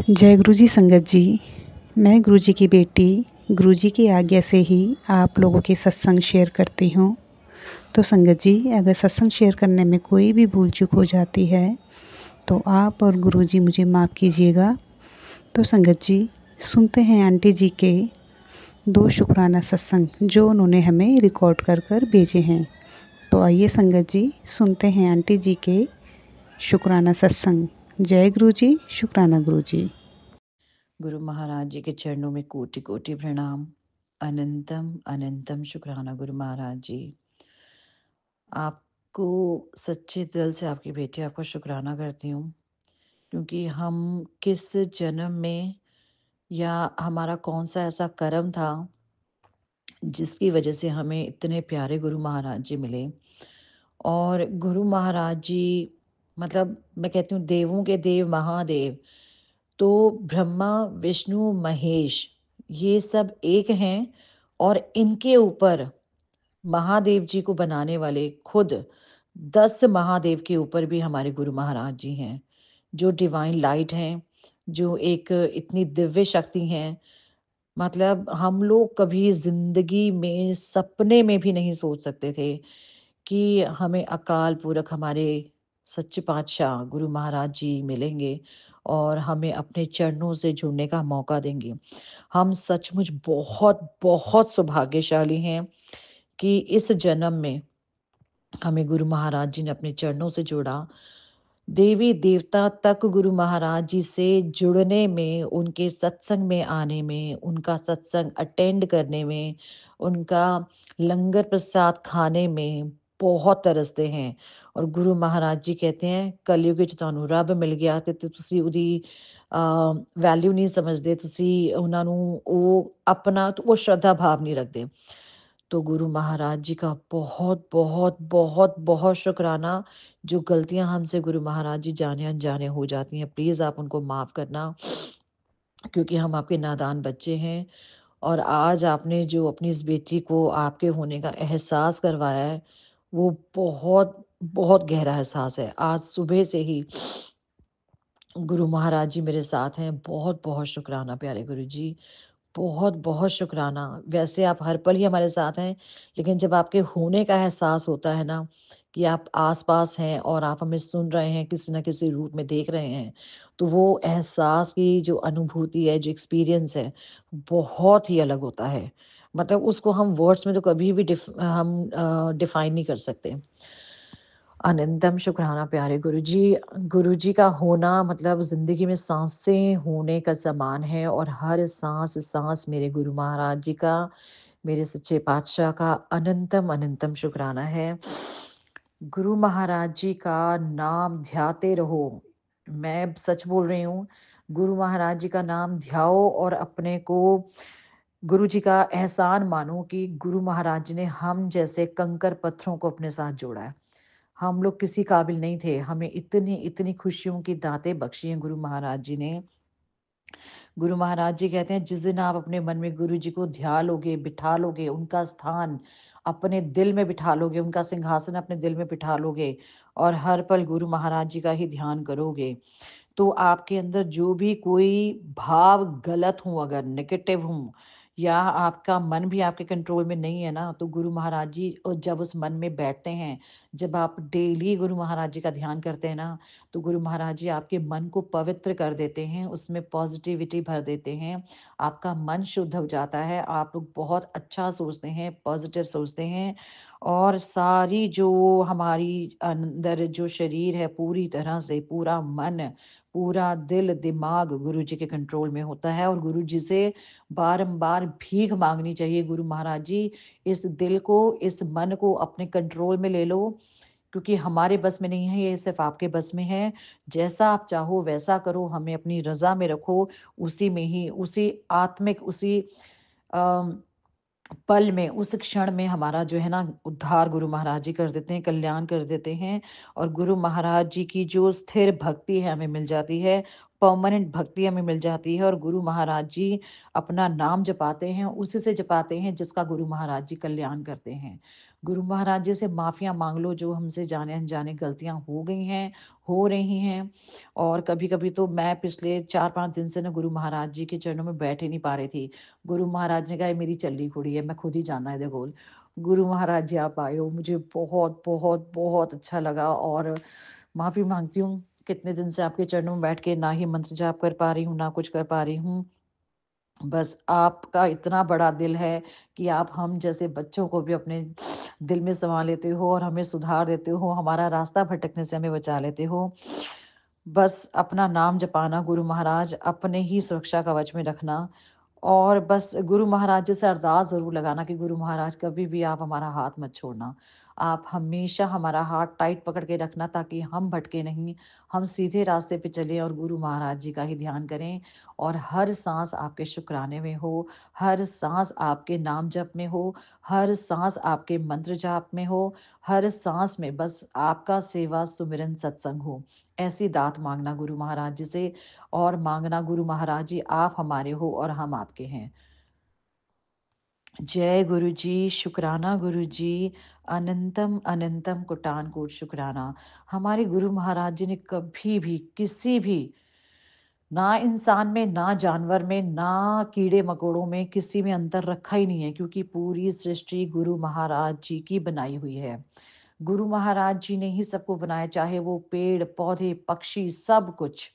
जय गुरु जी संगत जी। मैं गुरु जी की बेटी गुरु जी की आज्ञा से ही आप लोगों के सत्संग शेयर करती हूँ। तो संगत जी, अगर सत्संग शेयर करने में कोई भी भूल चूक हो जाती है तो आप और गुरु जी मुझे माफ़ कीजिएगा। तो संगत जी, सुनते हैं आंटी जी के 2 शुक्राना सत्संग जो उन्होंने हमें रिकॉर्ड कर कर भेजे हैं। तो आइए संगत जी, सुनते हैं आंटी जी के शुक्राना सत्संग। जय गुरु जी, शुक्राना गुरु जी। गुरु महाराज जी के चरणों में कोटि कोटि प्रणाम। अनंतम अनंतम शुक्राना गुरु महाराज जी। आपको सच्चे दिल से आपकी बेटी आपका शुक्राना करती हूँ, क्योंकि हम किस जन्म में या हमारा कौन सा ऐसा कर्म था जिसकी वजह से हमें इतने प्यारे गुरु महाराज जी मिले। और गुरु महाराज जी मतलब मैं कहती हूँ देवों के देव महादेव। तो ब्रह्मा विष्णु महेश ये सब एक हैं, और इनके ऊपर महादेव जी को बनाने वाले खुद 10 महादेव के ऊपर भी हमारे गुरु महाराज जी हैं, जो डिवाइन लाइट हैं, जो एक इतनी दिव्य शक्ति हैं। मतलब हम लोग कभी जिंदगी में सपने में भी नहीं सोच सकते थे कि हमें अकाल पुरख हमारे सच्चे पातशाह गुरु महाराज जी मिलेंगे और हमें अपने चरणों से जुड़ने का मौका देंगे। हम सचमुच बहुत बहुत सौभाग्यशाली हैं कि इस जन्म में हमें गुरु महाराज जी ने अपने चरणों से जोड़ा। देवी देवता तक गुरु महाराज जी से जुड़ने में, उनके सत्संग में आने में, उनका सत्संग अटेंड करने में, उनका लंगर प्रसाद खाने में बहुत तरसते हैं। और गुरु महाराज जी कहते हैं कलयुग ਵਿੱਚ ਤੁਹਾਨੂੰ ਰੱਬ ਮਿਲ ਗਿਆ ਤੇ ਤੁਸੀਂ ਉਹਦੀ ਵੈਲਿਊ ਨਹੀਂ ਸਮਝਦੇ, ਤੁਸੀਂ ਉਹਨਾਂ ਨੂੰ ਉਹ ਆਪਣਾ ਉਹ ਸ਼ਰਧਾ ਭਾਵ नहीं रखते। तो गुरु महाराज जी का बहुत बहुत बहुत बहुत शुक्राना। जो गलतियां हमसे गुरु महाराज जी जाने अनजाने हो जाती हैं, प्लीज आप उनको माफ करना, क्योंकि हम आपके नादान बच्चे हैं। और आज आपने जो अपनी इस बेटी को आपके होने का एहसास करवाया है, वो बहुत बहुत गहरा एहसास है। आज सुबह से ही गुरु महाराज जी मेरे साथ हैं। बहुत बहुत शुक्राना प्यारे गुरु जी, बहुत बहुत शुक्राना। वैसे आप हर पल ही हमारे साथ हैं, लेकिन जब आपके होने का एहसास होता है ना, कि आप आस-पास हैं और आप हमें सुन रहे हैं, किसी न किसी रूप में देख रहे हैं, तो वो एहसास की जो अनुभूति है, जो एक्सपीरियंस है, बहुत ही अलग होता है। मतलब उसको हम वर्ड्स में तो कभी भी डिफाइन नहीं कर सकते। अनंतम शुक्राना प्यारे गुरुजी। गुरुजी का होना मतलब ज़िंदगी में साँसें होने का समान है, और हर साँस मेरे गुरु महाराज जी का, मेरे सच्चे पातशाह का अनंतम अनंतम शुक्राना है। गुरु महाराज जी का नाम ध्याते रहो। मैं सच बोल रही हूँ, गुरु महाराज जी का नाम ध्याओ और अपने को गुरु जी का एहसान मानो कि गुरु महाराज जी ने हम जैसे कंकर पत्थरों को अपने साथ जोड़ा है। हम लोग किसी काबिल नहीं थे, हमें इतनी इतनी खुशियों की दातें बख्शी हैं गुरु महाराज जी ने। गुरु महाराज जी कहते हैं जिस दिन आप अपने मन में गुरु जी को ध्या लोगे, बिठा लोगे, उनका स्थान अपने दिल में बिठा लोगे, उनका सिंहासन अपने दिल में बिठा लोगे, और हर पल गुरु महाराज जी का ही ध्यान करोगे, तो आपके अंदर जो भी कोई भाव गलत हो, अगर नेगेटिव हो, या आपका मन भी आपके कंट्रोल में नहीं है ना, तो गुरु महाराज जी जब उस मन में बैठते हैं, जब आप डेली गुरु महाराज जी का ध्यान करते हैं ना, तो गुरु महाराज जी आपके मन को पवित्र कर देते हैं, उसमें पॉजिटिविटी भर देते हैं, आपका मन शुद्ध हो जाता है, आप लोग बहुत अच्छा सोचते हैं, पॉजिटिव सोचते हैं, और सारी जो हमारी अंदर जो शरीर है, पूरी तरह से पूरा मन, पूरा दिल दिमाग गुरु जी के कंट्रोल में होता है। और गुरु जी से बारंबार भीख मांगनी चाहिए, गुरु महाराज जी इस दिल को, इस मन को अपने कंट्रोल में ले लो, क्योंकि हमारे बस में नहीं है, ये सिर्फ आपके बस में है। जैसा आप चाहो वैसा करो, हमें अपनी रजा में रखो, उसी में ही, उसी आत्मिक, उसी अ, पल में, उस क्षण में हमारा जो है ना उद्धार गुरु महाराज जी कर देते हैं, कल्याण कर देते हैं। और गुरु महाराज जी की जो स्थिर भक्ति है हमें मिल जाती है, परमानेंट भक्ति हमें मिल जाती है, और गुरु महाराज जी अपना नाम जपाते हैं, उसी से जपाते हैं जिसका गुरु महाराज जी कल्याण करते हैं। गुरु महाराज जी से माफ़ियाँ माँग लो जो हमसे जाने-अनजाने गलतियाँ हो गई हैं, हो रही हैं। और कभी-कभी तो मैं पिछले 4-5 दिन से ना गुरु महाराज जी के चरणों में बैठ ही नहीं पा रही थी। गुरु महाराज ने कहा ये मेरी चल्ली खुड़ी है, मैं खुद ही जाना इधर बोल। गुरु महाराज जी आप आए हो, मुझे बहुत, बहुत, बहुत अच्छा लगा और माफ़ी माँगती हूँ, कितने दिन से आपके चरणों में बैठ के ना ही मंत्र जाप कर पा रही हूँ, ना कुछ कर पा रही हूँ। बस आपका इतना बड़ा दिल है कि आप हम जैसे बच्चों को भी अपने दिल में समा लेते हो और हमें सुधार देते हो, हमारा रास्ता भटकने से हमें बचा लेते हो। बस अपना नाम जपाना गुरु महाराज, अपने ही सुरक्षा कवच में रखना और बस गुरु महाराज जी से अरदास ज़रूर लगाना कि गुरु महाराज कभी भी आप हमारा हाथ मत छोड़ना। आप हमेशा हमारा हाथ टाइट पकड़ के रखना ताकि हम भटके नहीं, हम सीधे रास्ते पे चलें और गुरु महाराज जी का ही ध्यान करें और हर साँस आपके शुक्राने में हो, हर साँस आपके नाम जप में हो, हर साँस आपके मंत्र जाप में हो, हर साँस में बस आपका सेवा, सुमिरन, सत्संग हो। ऐसी दात माँगना गुरु महाराज जी से और माँगना गुरु महाराज जी आप हमारे हो और हम आपके हैं। जय गुरु जी, शुक्राना गुरु जी, अनंतम अनंतम कोटान-कोट शुक्राना। हमारे गुरु महाराज जी ने कभी भी किसी भी ना इंसान में, ना जानवर में, ना कीड़े-मकोड़ों में, किसी में अंतर रखा ही नहीं है क्योंकि पूरी सृष्टि गुरु महाराज जी की बनाई हुई है। गुरु महाराज जी ने ही सबको बनाया, चाहे वो पेड़, पौधे, पक्षी, सब कुछ।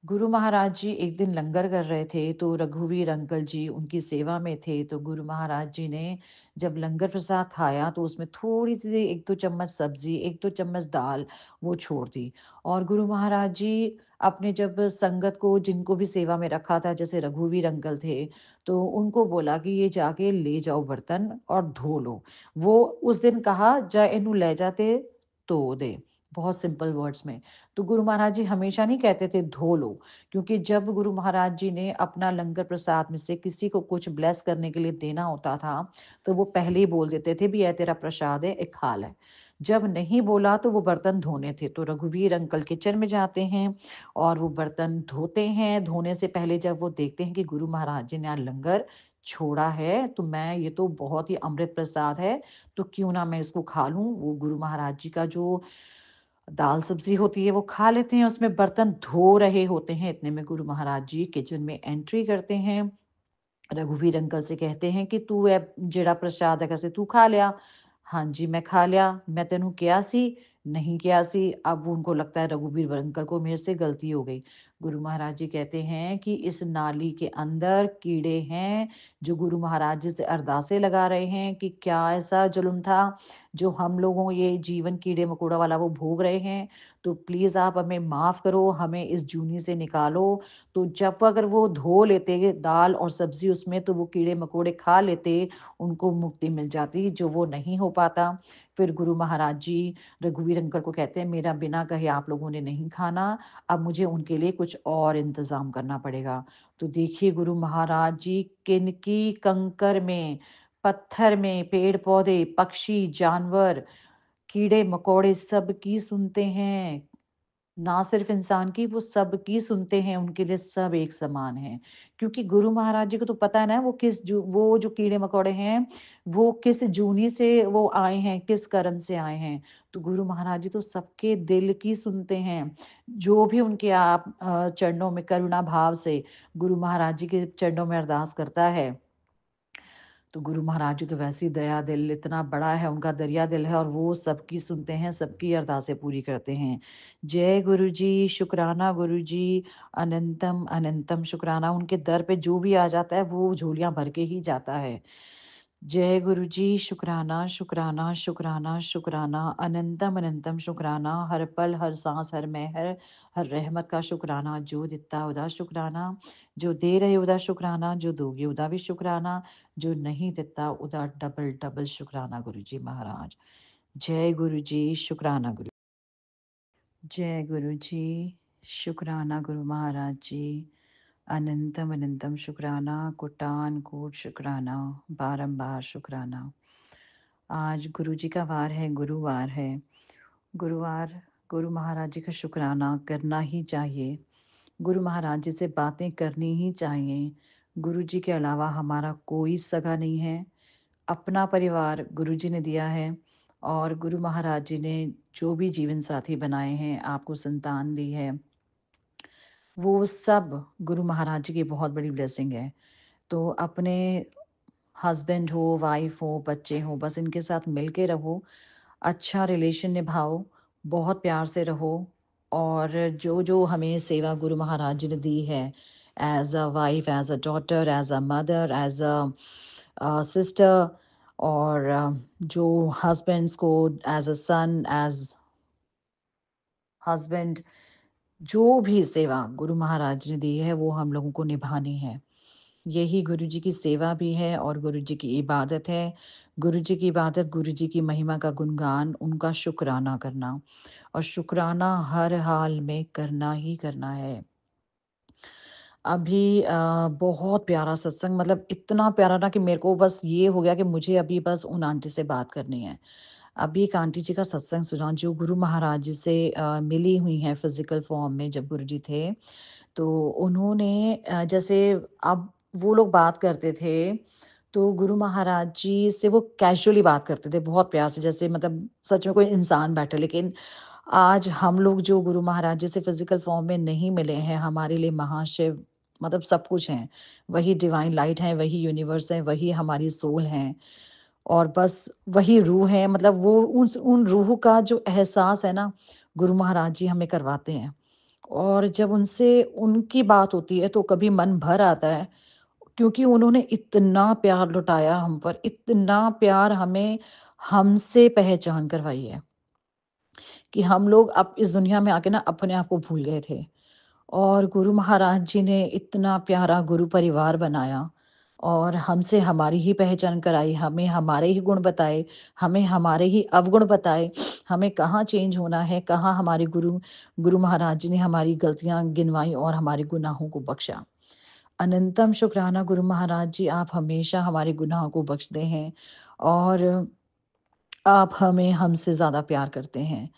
गुरु महाराज जी एक दिन लंगर कर रहे थे तो रघुवीर अंकल जी उनकी सेवा में थे तो गुरु महाराज जी ने जब लंगर प्रसाद खाया तो उसमें थोड़ी सी 1-2 चम्मच सब्जी 1-2 चम्मच दाल वो छोड़ दी और गुरु महाराज जी अपने जब संगत को जिनको भी सेवा में रखा था जैसे रघुवीर अंकल थे तो उनको बोला कि ये जाके ले जाओ बर्तन और धो लो। वो उस दिन कहा जा इनू ले जाते तो दे, बहुत सिंपल वर्ड्स में। तो गुरु महाराज जी हमेशा नहीं कहते थे धो लो क्योंकि जब गुरु महाराज जी ने अपना लंगर प्रसाद में से किसी को कुछ ब्लेस करने के लिए देना होता था तो वो पहले ही बोल देते थे भी यह तेरा प्रसाद है एक खा ले। जब नहीं बोला तो वो बर्तन धोने थे तो रघुवीर अंकल किचन में जाते हैं और वो बर्तन धोते हैं। धोने से पहले जब वो देखते हैं कि गुरु महाराज जी ने आज लंगर छोड़ा है तो मैं ये तो बहुत ही अमृत प्रसाद है तो क्यों ना मैं इसको खा लूं। वो गुरु महाराज जी का जो दाल सब्जी होती है वो खा लेते हैं, उसमें बर्तन धो रहे होते हैं। इतने में गुरु महाराज जी किचन में एंट्री करते हैं। रघुवीर अंकल से कहते हैं कि तू ए जेड़ा प्रसाद है कैसे तू खा लिया। हाँ जी मैं खा लिया, मैं तेनू किया सी नहीं किया सी। अब उनको लगता है रघुवीर अंकल को मेरे से गलती हो गई। गुरु महाराज जी कहते हैं कि इस नाली के अंदर कीड़े हैं जो गुरु महाराज जी से अरदासें लगा रहे हैं कि क्या ऐसा जुल्म था जो हम लोगों ये जीवन कीड़े मकोड़ा वाला वो भोग रहे हैं। तो प्लीज आप हमें माफ करो, हमें इस जूनी से निकालो। तो जब अगर वो धो लेते दाल और सब्जी उसमें तो वो कीड़े मकोड़े खा लेते, उनको मुक्ति मिल जाती जो वो नहीं हो पाता। फिर गुरु महाराज जी रघुवीर अंकल को कहते हैं मेरा बिना कहे आप लोगों ने नहीं खाना, अब मुझे उनके लिए कुछ और इंतजाम करना पड़ेगा। तो देखिए गुरु महाराज जी किनकी कंकर में, पत्थर में, पेड़ पौधे, पक्षी, जानवर, कीड़े मकोड़े सबकी सुनते हैं। ना सिर्फ इंसान की, वो सबकी सुनते हैं, उनके लिए सब एक समान हैं। क्योंकि गुरु महाराज जी को तो पता है ना वो जो कीड़े-मकोड़े हैं, वो किस जूनी से वो आए हैं, किस कर्म से आए हैं। तो गुरु महाराज जी तो सबके दिल की सुनते हैं। जो भी उनके चरणों में करुणा भाव से गुरु महाराज जी के चरणों में अरदास करता है तो गुरु महाराज जी तो वैसे ही दया दिल इतना बड़ा है, उनका दरिया दिल है और वो सबकी सुनते हैं, सबकी अरदासें पूरी करते हैं। जय गुरु जी, शुक्राना गुरु जी, अनंतम अनंतम शुक्राना। उनके दर पे जो भी आ जाता है वो झोलियाँ भर के ही जाता है। जय गुरु जी, शुक्राना शुक्राना शुक्राना शुक्राना, अनंतम अनंतम शुक्राना। हर पल, हर सांस, हर महर, हर रहमत का शुक्राना। जो दिता उदा शुक्राना, जो दे रहे उदा शुक्राना, जो दोगे उदा भी शुक्राना, जो नहीं दिता उदा डबल डबल शुक्राना गुरु जी महाराज। जय गुरु जी, शुक्राना गुरु। जय गुरु जी, शुक्राना गुरु महाराज जी, अनंतम अनंतम शुक्राना, कोटान कोट शुक्राना, बारंबार शुक्राना। आज गुरु जी का वार है, गुरुवार है। गुरुवार गुरु महाराज जी का शुक्राना करना ही चाहिए। गुरु महाराज जी से बातें करनी ही चाहिए। गुरु जी के अलावा हमारा कोई सगा नहीं है। अपना परिवार गुरुजी ने दिया है और गुरु महाराज जी ने जो भी जीवन साथी बनाए हैं, आपको संतान दी है, वो सब गुरु महाराज जी की बहुत बड़ी ब्लेसिंग है। तो अपने हस्बैंड हो, वाइफ हो, बच्चे हो, बस इनके साथ मिल के रहो, अच्छा रिलेशन निभाओ, बहुत प्यार से रहो और जो जो हमें सेवा गुरु महाराज जी ने दी है, as a wife, as a daughter, as a mother, as a sister, और जो हस्बैंड्स को as a son, as husband, जो भी सेवा गुरु महाराज ने दी है वो हम लोगों को निभानी है। यही गुरु जी की सेवा भी है और गुरु जी की इबादत है। गुरु जी की इबादत, गुरु जी की महिमा का गुणगान, उनका शुक्राना करना, और शुक्राना हर हाल में करना ही करना है। अभी बहुत प्यारा सत्संग, मतलब इतना प्यारा ना कि मेरे को बस ये हो गया कि मुझे अभी बस उन आंटी से बात करनी है। अभी एक आंटी जी का सत्संग सुना जो गुरु महाराज जी से मिली हुई हैं फिजिकल फॉर्म में जब गुरु जी थे। तो उन्होंने जैसे अब वो लोग बात करते थे, तो गुरु महाराज जी से वो कैजुअली बात करते थे बहुत प्यार से, जैसे मतलब सच में कोई इंसान बैठे। लेकिन आज हम लोग जो गुरु महाराज जी से फिजिकल फॉर्म में नहीं मिले हैं, हमारे लिए महाशिव मतलब सब कुछ हैं। वही डिवाइन लाइट है, वही यूनिवर्स है, वही हमारी सोल है, और बस वही रूह है। मतलब वो उन रूह का जो एहसास है ना, गुरु महाराज जी हमें करवाते हैं। और जब उनसे उनकी बात होती है तो कभी मन भर आता है, क्योंकि उन्होंने इतना प्यार लुटाया हम पर, इतना प्यार हमें हमसे पहचान करवाई है कि हम लोग अब इस दुनिया में आके ना अपने आप को भूल गए थे। और गुरु महाराज जी ने इतना प्यारा गुरु परिवार बनाया और हमसे हमारी ही पहचान कराई, हमें हमारे ही गुण बताए, हमें हमारे ही अवगुण बताए, हमें कहाँ चेंज होना है, कहाँ हमारे गुरु गुरु महाराज जी ने हमारी गलतियां गिनवाई और हमारे गुनाहों को बख्शा। अनंतम शुक्राना गुरु महाराज जी, आप हमेशा हमारे गुनाहों को बख्शते हैं और आप हमें हमसे ज़्यादा प्यार करते हैं।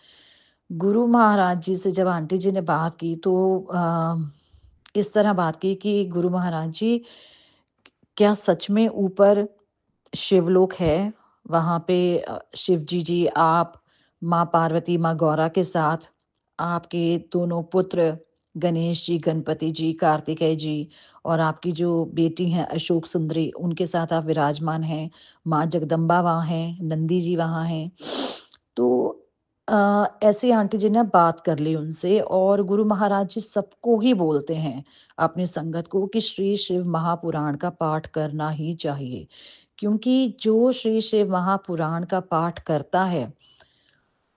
गुरु महाराज जी से जब आंटी जी ने बात की तो इस तरह बात की कि गुरु महाराज जी, क्या सच में ऊपर शिवलोक है? वहाँ पे शिव जी आप, माँ पार्वती, माँ गौरा के साथ आपके दोनों पुत्र गणेश जी, गणपति जी, कार्तिकेय जी, और आपकी जो बेटी हैं अशोक सुंदरी, उनके साथ आप विराजमान हैं। माँ जगदम्बा वहाँ हैं, नंदी जी वहाँ हैं। तो ऐसे आंटी जी ने बात कर ली उनसे, और गुरु महाराज जी सबको ही बोलते हैं अपनी संगत को कि श्री शिव महापुराण का पाठ करना ही चाहिए, क्योंकि जो श्री शिव महापुराण का पाठ करता है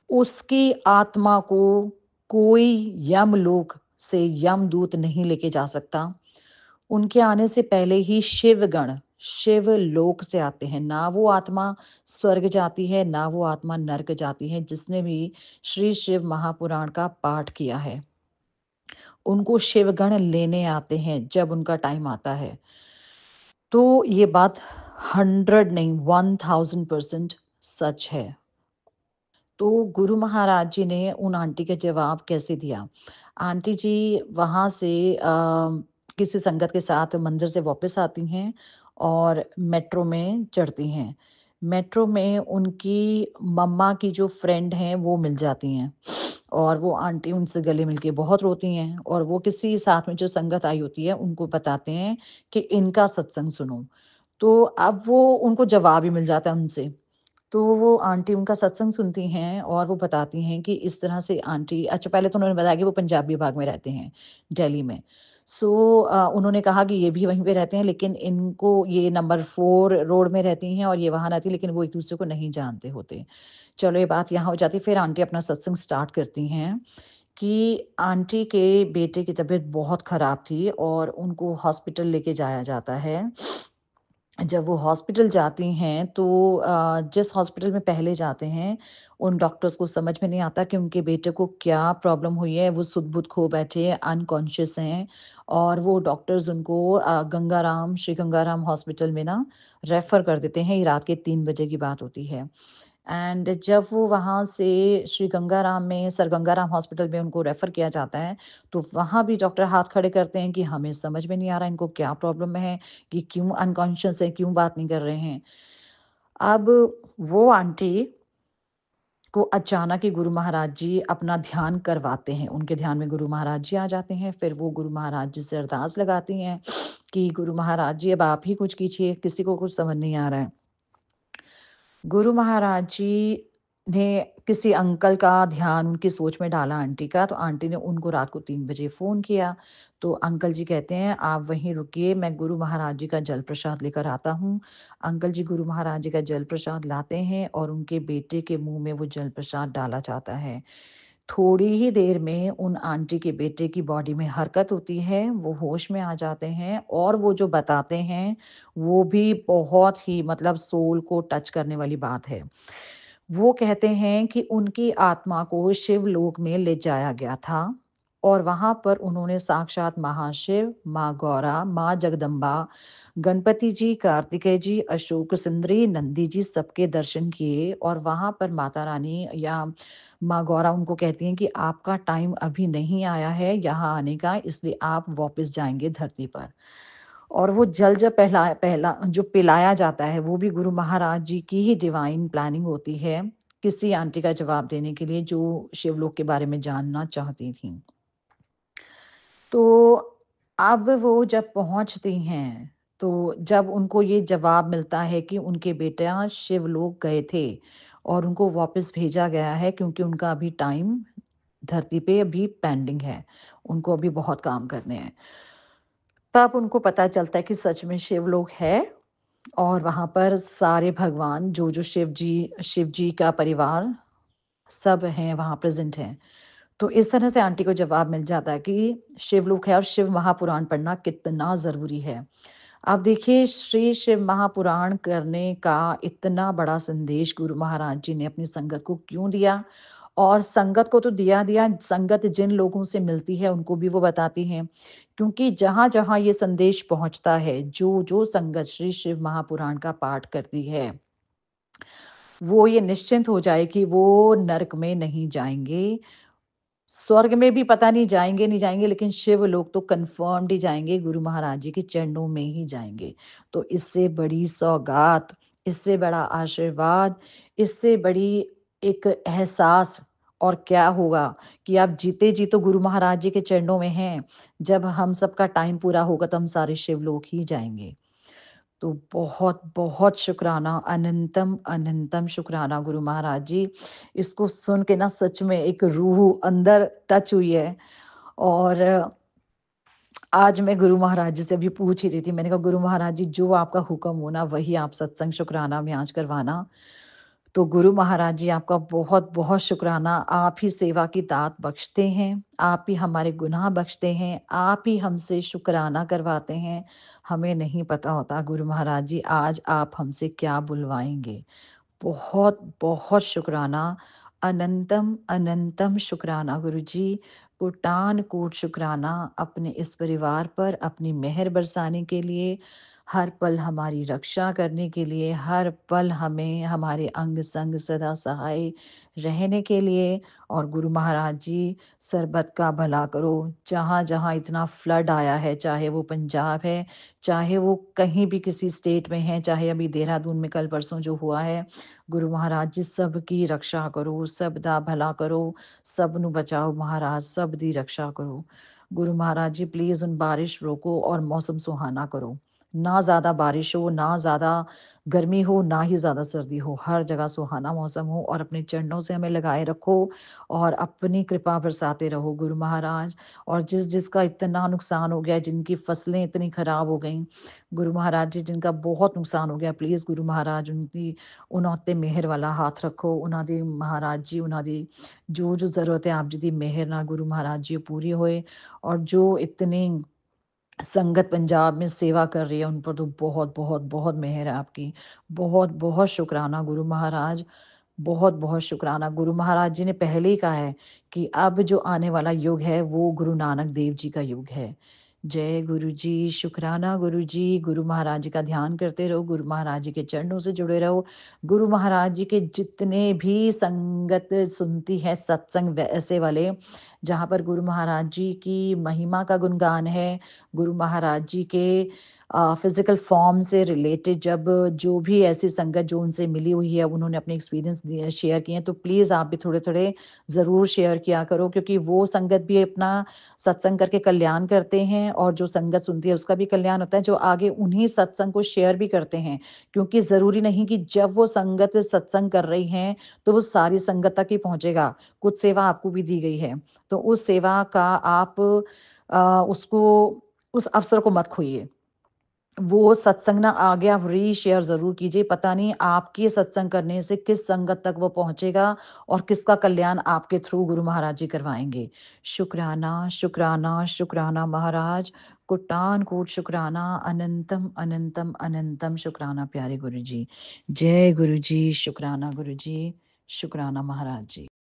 उसकी आत्मा को कोई यमलोक से यमदूत नहीं लेके जा सकता। उनके आने से पहले ही शिवगण शिवलोक से आते हैं। ना वो आत्मा स्वर्ग जाती है, ना वो आत्मा नरक जाती है। जिसने भी श्री शिव महापुराण का पाठ किया है उनको शिवगण लेने आते हैं जब उनका टाइम आता है। तो ये बात 100 नहीं 1000% सच है। तो गुरु महाराज जी ने उन आंटी का जवाब कैसे दिया? आंटी जी वहाँ से किसी संगत के साथ मंदिर से वापस आती हैं और मेट्रो में चढ़ती हैं। मेट्रो में उनकी मम्मा की जो फ्रेंड हैं वो मिल जाती हैं, और वो आंटी उनसे गले मिलके बहुत रोती हैं, और वो किसी साथ में जो संगत आई होती है उनको बताते हैं कि इनका सत्संग सुनो। तो अब वो उनको जवाब ही मिल जाता है उनसे। तो वो आंटी उनका सत्संग सुनती हैं और वो बताती हैं कि इस तरह से आंटी, अच्छा पहले तो उन्होंने बताया कि वो पंजाबी बाग में रहते हैं, दिल्ली में। सो उन्होंने कहा कि ये भी वहीं पे रहते हैं, लेकिन इनको ये नंबर 4 रोड में रहती हैं और ये वहाँ रहती हैं, लेकिन वो एक दूसरे को नहीं जानते होते। चलो ये बात यहाँ हो जाती है। फिर आंटी अपना सत्संग स्टार्ट करती हैं कि आंटी के बेटे की तबीयत बहुत ख़राब थी और उनको हॉस्पिटल लेके जाया जाता है। जब वो हॉस्पिटल जाती हैं तो जिस हॉस्पिटल में पहले जाते हैं उन डॉक्टर्स को समझ में नहीं आता कि उनके बेटे को क्या प्रॉब्लम हुई है। वो सुध-बुध खो बैठे हैं, अनकॉन्शियस हैं, और वो डॉक्टर्स उनको गंगाराम, श्री गंगाराम हॉस्पिटल में ना रेफ़र कर देते हैं। ये रात के 3 बजे की बात होती है। एंड जब वो वहाँ से श्री गंगाराम में, सर गंगाराम हॉस्पिटल में उनको रेफ़र किया जाता है, तो वहाँ भी डॉक्टर हाथ खड़े करते हैं कि हमें समझ में नहीं आ रहा इनको क्या प्रॉब्लम है, कि क्यों अनकॉन्शियस है, क्यों बात नहीं कर रहे हैं। अब वो आंटी को अचानक ही गुरु महाराज जी अपना ध्यान करवाते हैं। उनके ध्यान में गुरु महाराज जी आ जाते हैं। फिर वो गुरु महाराज जी से अरदास लगाती हैं कि गुरु महाराज जी अब आप ही कुछ कीजिए, किसी को कुछ समझ नहीं आ रहा है। गुरु महाराज जी ने किसी अंकल का ध्यान उनकी सोच में डाला आंटी का, तो आंटी ने उनको रात को 3 बजे फ़ोन किया। तो अंकल जी कहते हैं, "आप वहीं रुकिए, मैं गुरु महाराज जी का जल प्रसाद लेकर आता हूँ।" अंकल जी गुरु महाराज जी का जल प्रसाद लाते हैं और उनके बेटे के मुँह में वो जल प्रसाद डाला जाता है। थोड़ी ही देर में उन आंटी के बेटे की बॉडी में हरकत होती है, वो होश में आ जाते हैं और वो जो बताते हैं, वो भी बहुत ही मतलब सोल को टच करने वाली बात है। वो कहते हैं कि उनकी आत्मा को शिवलोक में ले जाया गया था और वहाँ पर उन्होंने साक्षात महाशिव, माँ गौरा, माँ जगदम्बा, गणपति जी, कार्तिकेय जी, अशोक सुंदरी, नंदी जी सबके दर्शन किए और वहाँ पर माता रानी या माँ गौरा उनको कहती हैं कि आपका टाइम अभी नहीं आया है यहाँ आने का, इसलिए आप वापस जाएँगे धरती पर। और वो जल जब पहला पहला जो पिलाया जाता है, वो भी गुरु महाराज जी की ही डिवाइन प्लानिंग होती है, किसी आंटी का जवाब देने के लिए जो शिवलोक के बारे में जानना चाहती थीं। तो अब वो जब पहुँचती हैं, तो जब उनको ये जवाब मिलता है कि उनके बेटा शिवलोक गए थे और उनको वापस भेजा गया है क्योंकि उनका अभी टाइम धरती पे अभी पेंडिंग है, उनको अभी बहुत काम करने हैं। तब उनको पता चलता है कि सच में शिवलोक है और वहाँ पर सारे भगवान जो शिव जी का परिवार सब हैं, वहाँ प्रेज़ेंट हैं। तो इस तरह से आंटी को जवाब मिल जाता है कि शिवलोक है और शिव महापुराण पढ़ना कितना ज़रूरी है। आप देखिए श्री शिव महापुराण करने का इतना बड़ा संदेश गुरु महाराज जी ने अपनी संगत को क्यों दिया और संगत को तो दिया, संगत जिन लोगों से मिलती है उनको भी वो बताती हैं। क्योंकि जहाँ-जहाँ ये संदेश पहुँचता है, जो संगत श्री शिव महापुराण का पाठ करती है, वो ये निश्चिंत हो जाए कि वो नरक में नहीं जाएँगे। स्वर्ग में भी पता नहीं जाएँगे लेकिन शिवलोक तो कन्फर्म्ड ही जाएँगे, गुरु महाराज जी के चरणों में ही जाएँगे। तो इससे बड़ी सौगात, इससे बड़ा आशीर्वाद, इससे बड़ी एक एहसास और क्या होगा कि आप जीते जी तो गुरु महाराज जी के चरणों में हैं। जब हम सबका टाइम पूरा होगा तो हम सारे शिवलोक ही जाएँगे। तो बहुत-बहुत शुक्राना, अनंतम, अनंतम शुक्राना गुरु महाराज जी। इसको सुन के ना सच में एक रूह अंदर टच हुई है और आज मैं गुरु महाराज जी से अभी पूछ ही रही थी। मैंने कहा गुरु महाराज जी जो आपका हुक्म हो ना वही आप सत्संग शुक्राना में आज करवाना। तो गुरु महाराज जी आपका बहुत-बहुत शुक्राना। आप ही सेवा की दात बख्शते हैं, आप ही हमारे गुनाह बख्शते हैं, आप ही हमसे शुक्राना करवाते हैं। हमें नहीं पता होता गुरु महाराज जी आज आप हमसे क्या बुलवाएँगे। बहुत-बहुत शुक्राना, अनंतम, अनंतम शुक्राना गुरुजी। कोटान-कोट शुक्राना अपने इस परिवार पर अपनी मेहर बरसाने के लिए, हर पल हमारी रक्षा करने के लिए, हर पल हमें हमारे अंग-संग सदा सहाय रहने के लिए और गुरु महाराज जी सरबत का भला करो। जहाँ-जहाँ इतना फ्लड आया है, चाहे वो पंजाब है, चाहे वो कहीं भी किसी स्टेट में है, चाहे अभी देहरादून में कल परसों जो हुआ है, गुरु महाराज जी सबकी रक्षा करो, सब दा भला करो, सब नु बचाओ महाराज, सब दी रक्षा करो। गुरु महाराज जी प्लीज़ उन बारिश रोको और मौसम सुहाना करो। ना ज़्यादा बारिश हो, ना ज़्यादा गर्मी हो, ना ही ज़्यादा सर्दी हो, हर जगह सुहाना मौसम हो और अपने चरणों से हमें लगाए रखो और अपनी कृपा बरसाते रहो गुरु महाराज। और जिसका इतना नुकसान हो गया, जिनकी फसलें इतनी खराब हो गईं, गुरु महाराज जी जिनका बहुत नुकसान हो गया, प्लीज़ गुरु महाराज उनकी उन्हां उत्ते मेहर वाला हाथ रखो। उन्हां दी महाराज जी उन्हां दी जो ज़रूरत है आप जी दी मेहर नाल गुरु महाराज जी पूरी होए और जो इतनी संगत पंजाब में सेवा कर रही है उन पर तो बहुत मेहर है आपकी। बहुत शुक्राना गुरु महाराज। बहुत शुक्राना। गुरु महाराज जी ने पहले ही कहा है कि अब जो आने वाला युग है वो गुरु नानक देव जी का युग है। जय गुरु जी, शुक्राना गुरु जी। गुरु महाराज जी का ध्यान करते रहो, गुरु महाराज जी के चरणों से जुड़े रहो। गुरु महाराज जी के जितने भी संगत सुनती है सत्संग वैसे वाले, जहाँ पर गुरु महाराज जी की महिमा का गुणगान है, गुरु महाराज जी के फिज़िकल फॉर्म से रिलेटेड जब जो भी ऐसी संगत जो उनसे मिली हुई है, उन्होंने अपने एक्सपीरियंस शेयर किए हैं, तो प्लीज़ आप भी थोड़े-थोड़े ज़रूर शेयर किया करो, क्योंकि वो संगत भी अपना सत्संग करके कल्याण करते हैं और जो संगत सुनती है उसका भी कल्याण होता है, जो आगे उन्हीं सत्संग को शेयर भी करते हैं। क्योंकि ज़रूरी नहीं कि जब वो संगत सत्संग कर रही हैं, तो वो सारी संगत तक ही पहुँचेगा। कुछ सेवा आपको भी दी गई है, तो उस सेवा का आप उसको उस अवसर को मत खोइए। वो सत्संग ना आगे आप री-शेयर ज़रूर कीजिए, पता नहीं आपके सत्संग करने से किस संगत तक वो पहुँचेगा और किसका कल्याण आपके थ्रू गुरु महाराज जी करवाएँगे। शुक्राना, शुक्राना, शुक्राना महाराज, कोटान-कोट शुक्राना, अनंतम, अनंतम, अनंतम शुक्राना प्यारे गुरु जी। जय गुरु जी, शुक्राना महाराज जी।